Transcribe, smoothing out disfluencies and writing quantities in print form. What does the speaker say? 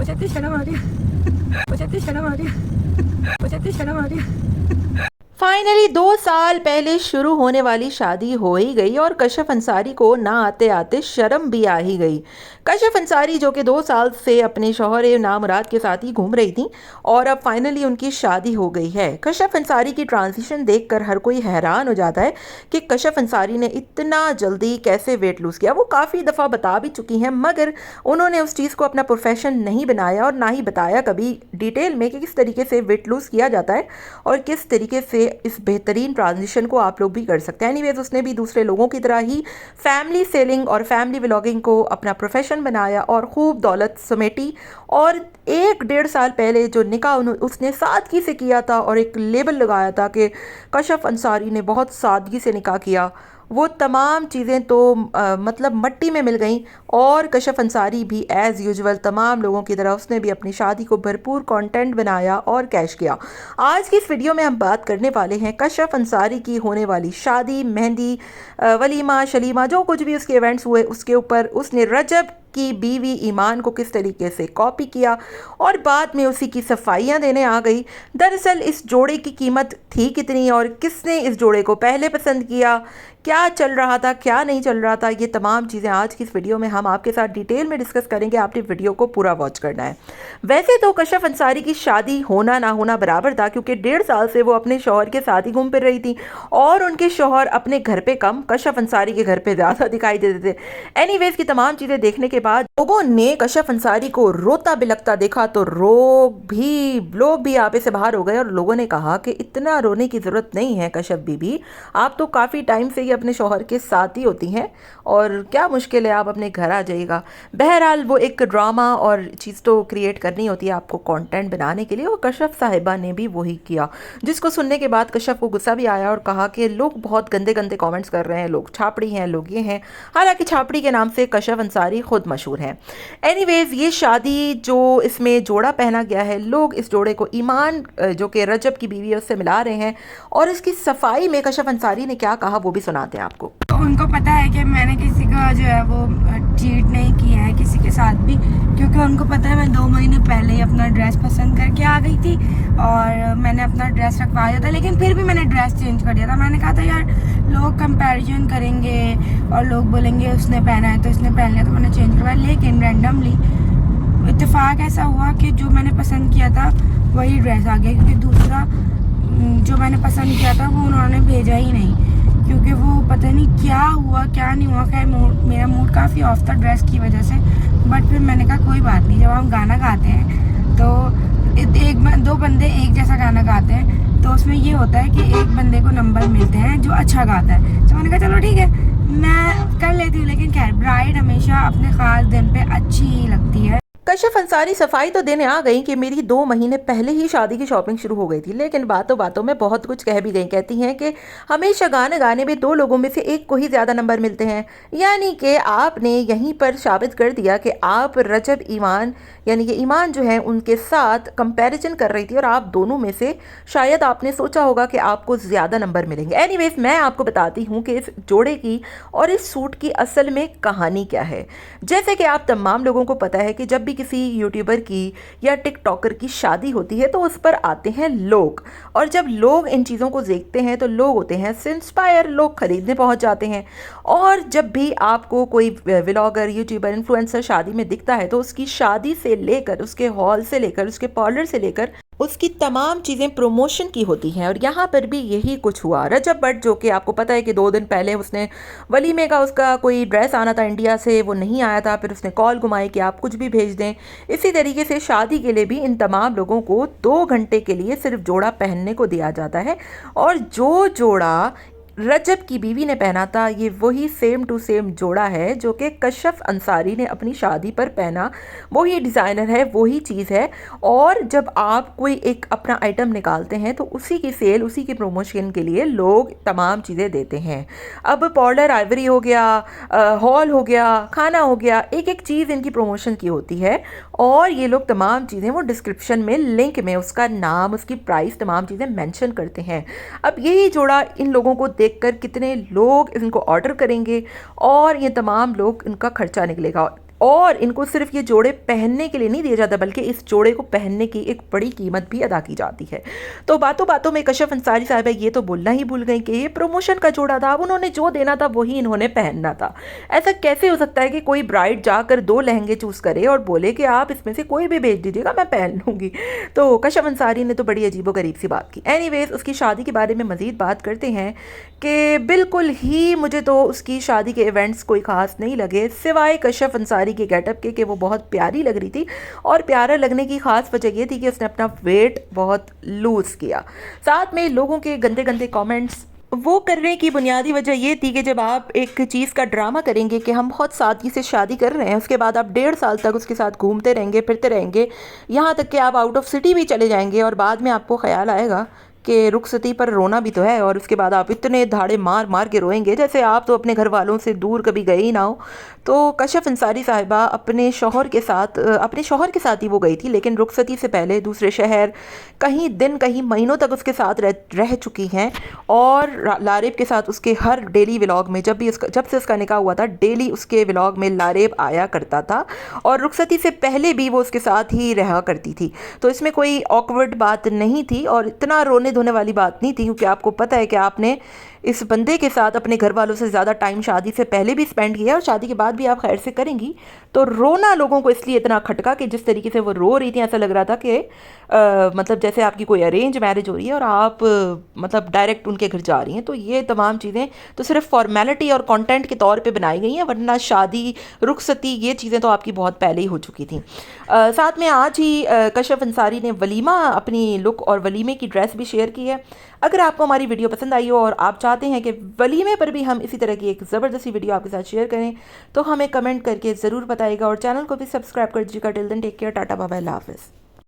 मुझे इतनी शर्म आ रही है, मुझे इतनी शर्म आ रही है, मुझे इतनी शर्म आ रही है। फाइनली 2 साल पहले शुरू होने वाली शादी हो ही गई और कशिफ अंसारी को ना आते आते शर्म भी आ ही गई। कशिफ अंसारी जो कि 2 साल से अपने शौहर नामुराद के साथ ही घूम रही थी और अब फाइनली उनकी शादी हो गई है। कशिफ अंसारी की ट्रांजिशन देखकर हर कोई हैरान हो जाता है कि कशिफ अंसारी ने इतना जल्दी कैसे वेट लूज़ किया। वो काफ़ी दफ़ा बता भी चुकी हैं मगर उन्होंने उस चीज़ को अपना प्रोफेशन नहीं बनाया और ना ही बताया कभी डिटेल में कि किस तरीके से वेट लूज़ किया जाता है और किस तरीके से इस बेहतरीन ट्रांजिशन को आप लोग भी कर सकते हैं। एनीवेज उसने भी दूसरे लोगों की तरह ही फैमिली सेलिंग और फैमिली व्लॉगिंग को अपना प्रोफेशन बनाया और खूब दौलत समेटी और 1-1.5 साल पहले जो निकाह उसने सादगी से किया था और एक लेबल लगाया था कि कशिफ अंसारी ने बहुत सादगी से निकाह किया, वो तमाम चीज़ें तो मतलब मट्टी में मिल गई और कशिफ अंसारी भी एज़ यूजुअल तमाम लोगों की तरह उसने भी अपनी शादी को भरपूर कंटेंट बनाया और कैश किया। आज की इस वीडियो में हम बात करने वाले हैं कशिफ अंसारी की होने वाली शादी, मेहंदी, वलीमा शलीमा जो कुछ भी उसके इवेंट्स हुए उसके ऊपर उसने रजब की बीवी ईमान को किस तरीके से कॉपी किया और बाद में उसी की सफाइयाँ देने आ गई। दरअसल इस जोड़े की कीमत थी कितनी और किसने इस जोड़े को पहले पसंद किया, क्या चल रहा था क्या नहीं चल रहा था, ये तमाम चीज़ें आज की इस वीडियो में हम आपके साथ डिटेल में डिस्कस करेंगे। आपने वीडियो को पूरा वॉच करना है। वैसे तो कशिफ अंसारी की शादी होना ना होना बराबर था क्योंकि 1.5 साल से वो अपने शौहर के साथ ही घूम फिर रही थी और उनके शौहर अपने घर पे कम, कशिफ अंसारी के घर पे ज़्यादा दिखाई देते थे। एनीवेज की तमाम चीज़ें देखने के बाद लोगों ने कशिफ अंसारी को रोता बिलखता देखा तो लोग भी आपे से बाहर हो गए और लोगों ने कहा कि इतना रोने की ज़रूरत नहीं है कशिफ बीबी, आप तो काफ़ी टाइम से ही अपने शौहर के साथ ही होती हैं और क्या मुश्किल है, आप अपने घर आ जाइएगा। बहरहाल वो एक ड्रामा और चीज़ तो क्रिएट करनी होती है आपको कंटेंट बनाने के लिए और कशिफ साहिबा ने भी वही किया, जिसको सुनने के बाद कशिफ को गुस्सा भी आया और कहा कि लोग बहुत गंदे गंदे कमेंट्स कर रहे हैं, लोग छापड़ी हैं, लोग ये हैं। हालांकि छापड़ी के नाम से कशिफ अंसारी खुद मशहूर हैं। एनीवेज ये शादी जो इसमें जोड़ा पहना गया है, लोग इस जोड़े को ईमान जो कि रजब की बीवी है उससे मिला रहे हैं और इसकी सफाई में कशिफ अंसारी ने क्या कहा वो भी सुनाते हैं आपको। तो उनको पता है कि मैंने किसी का जो है वो चीट नहीं किया है किसी के साथ भी, क्योंकि उनको पता है मैं 2 महीने पहले ही अपना ड्रेस पसंद करके आ गई थी और मैंने अपना ड्रेस रखवा दिया था, लेकिन फिर भी मैंने ड्रेस चेंज कर दिया था। मैंने कहा था यार लोग कंपैरिजन करेंगे और लोग बोलेंगे उसने पहना है तो इसने पहन लिया, तो मैंने चेंज करवाया। लेकिन रैंडमली इत्तेफाक ऐसा हुआ कि जो मैंने पसंद किया था वही ड्रेस आ गया, क्योंकि दूसरा जो मैंने पसंद किया था वो उन्होंने भेजा ही नहीं, क्योंकि वो पता नहीं क्या हुआ क्या नहीं हुआ। खैर मेरा मूड काफ़ी ऑफ था ड्रेस की वजह से, बट फिर मैंने कहा कोई बात नहीं, जब हम गाना गाते हैं तो 2 बंदे एक जैसा गाना गाते हैं तो उसमें ये होता है कि एक बंदे को नंबर मिलते हैं जो अच्छा गाता है। तो मैंने कहा चलो ठीक है मैं कर लेती हूँ, लेकिन खैर ब्राइड हमेशा अपने ख़ास दिन पे अच्छी ही लगती है। कशिफ अंसारी सफाई तो देने आ गई कि मेरी 2 महीने पहले ही शादी की शॉपिंग शुरू हो गई थी, लेकिन बातों बातों में बहुत कुछ कह भी गई। कहती हैं कि हमेशा गाने गाने में 2 लोगों में से एक को ही ज़्यादा नंबर मिलते हैं, यानी कि आपने यहीं पर साबित कर दिया कि आप रजब ईमान यानी कि ईमान जो है उनके साथ कंपैरिजन कर रही थी और आप दोनों में से शायद आपने सोचा होगा कि आपको ज़्यादा नंबर मिलेंगे। एनीवेज मैं आपको बताती हूँ कि इस जोड़े की और इस सूट की असल में कहानी क्या है। जैसे कि आप तमाम लोगों को पता है कि जब भी किसी यूट्यूबर की या टिकटॉकर की शादी होती है तो उस पर आते हैं लोग, और जब लोग इन चीज़ों को देखते हैं तो लोग होते हैं इंस्पायर, लोग खरीदने पहुंच जाते हैं। और जब भी आपको कोई व्लॉगर, यूट्यूबर, इन्फ्लुएंसर शादी में दिखता है तो उसकी शादी से लेकर, उसके हॉल से लेकर, उसके पार्लर से लेकर उसकी तमाम चीज़ें प्रमोशन की होती हैं। और यहाँ पर भी यही कुछ हुआ। रजब भट्ट जो कि आपको पता है कि 2 दिन पहले उसने वलीमे का उसका कोई ड्रेस आना था इंडिया से, वो नहीं आया था, फिर उसने कॉल घुमाई कि आप कुछ भी भेज दें। इसी तरीके से शादी के लिए भी इन तमाम लोगों को 2 घंटे के लिए सिर्फ जोड़ा पहनने को दिया जाता है और जो जोड़ा रजब की बीवी ने पहना था ये वही सेम टू सेम जोड़ा है जो कि कशिफ अंसारी ने अपनी शादी पर पहना, वही डिज़ाइनर है, वही चीज़ है। और जब आप कोई एक अपना आइटम निकालते हैं तो उसी की सेल, उसी की प्रमोशन के लिए लोग तमाम चीज़ें देते हैं। अब पार्लर आइवरी हो गया, हॉल हो गया, खाना हो गया, एक एक चीज़ इनकी प्रमोशन की होती है और ये लोग तमाम चीज़ें वो डिस्क्रिप्शन में, लिंक में उसका नाम, उसकी प्राइस, तमाम चीज़ें मेंशन करते हैं। अब यही जोड़ा इन लोगों को देखकर कितने लोग इनको ऑर्डर करेंगे और ये तमाम लोग इनका खर्चा निकलेगा। और इनको सिर्फ ये जोड़े पहनने के लिए नहीं दिए जाता, बल्कि इस जोड़े को पहनने की एक बड़ी कीमत भी अदा की जाती है। तो बातों बातों में कशफ अंसारी साहिबा ये तो बोलना ही भूल गई कि ये प्रमोशन का जोड़ा था, अब उन्होंने जो देना था वही इन्होंने पहनना था। ऐसा कैसे हो सकता है कि कोई ब्राइड जाकर 2 लहंगे चूज़ करे और बोले कि आप इसमें से कोई भी भेज दीजिएगा, मैं पहन लूँगी। तो कशफ अंसारी ने तो बड़ी अजीबोगरीब सी बात की। एनीवेज, उसकी शादी के बारे में मज़ीद बात करते हैं कि बिल्कुल ही मुझे तो उसकी शादी के इवेंट्स कोई ख़ास नहीं लगे, सिवाय कशफ अंसारी के गेटअप के कि वो बहुत प्यारी लग रही थी। और प्यारा लगने की ख़ास वजह ये थी कि उसने अपना वेट बहुत लूज़ किया। साथ में लोगों के गंदे गंदे कमेंट्स वो करने की बुनियादी वजह ये थी कि जब आप एक चीज़ का ड्रामा करेंगे कि हम बहुत सादगी से शादी कर रहे हैं, उसके बाद आप 1.5 साल तक उसके साथ घूमते रहेंगे, फिरते रहेंगे, यहाँ तक कि आप आउट ऑफ सिटी भी चले जाएंगे, और बाद में आपको ख्याल आएगा कि रुखसती पर रोना भी तो है, और उसके बाद आप इतने धाड़े मार मार के रोएंगे जैसे आप तो अपने घर वालों से दूर कभी गए ही ना हो। तो कशफ अंसारी साहिबा अपने शौहर के साथ ही वो गई थी, लेकिन रुखसती से पहले दूसरे शहर कहीं दिन कहीं महीनों तक उसके साथ रह चुकी हैं। और लारेब के साथ उसके हर डेली व्लॉग में, जब से उसका निकाह हुआ था, डेली उसके व्लॉग में लारेब आया करता था, और रुखसती से पहले भी वो उसके साथ ही रहा करती थी। तो इसमें कोई ऑकवर्ड बात नहीं थी और इतना रोने धोने वाली बात नहीं थी, क्योंकि आपको पता है कि आपने इस बंदे के साथ अपने घर वालों से ज़्यादा टाइम शादी से पहले भी स्पेंड किया और शादी के बाद भी आप खैर से करेंगी। तो रोना लोगों को इसलिए इतना खटका कि जिस तरीके से वो रो रही थी, ऐसा लग रहा था कि मतलब जैसे आपकी कोई अरेंज मैरिज हो रही है और आप मतलब डायरेक्ट उनके घर जा रही हैं। तो ये तमाम चीज़ें तो सिर्फ फॉर्मेलिटी और कंटेंट के तौर पे बनाई गई हैं, वरना शादी, रुखसती, ये चीज़ें तो आपकी बहुत पहले ही हो चुकी थी। साथ में आज ही कशफ अंसारी ने वलीमा अपनी लुक और वलीमे की ड्रेस भी शेयर की है। अगर आपको हमारी वीडियो पसंद आई हो और आप चाहते हैं कि वलीमे पर भी हम इसी तरह की एक ज़बरदस्ती वीडियो आपके साथ शेयर करें, तो हमें कमेंट करके ज़रूर बताइएगा, और चैनल को भी सब्सक्राइब कर दीजिएगा। Till then take care, tata bye bye, अल्लाह हाफ़िज़।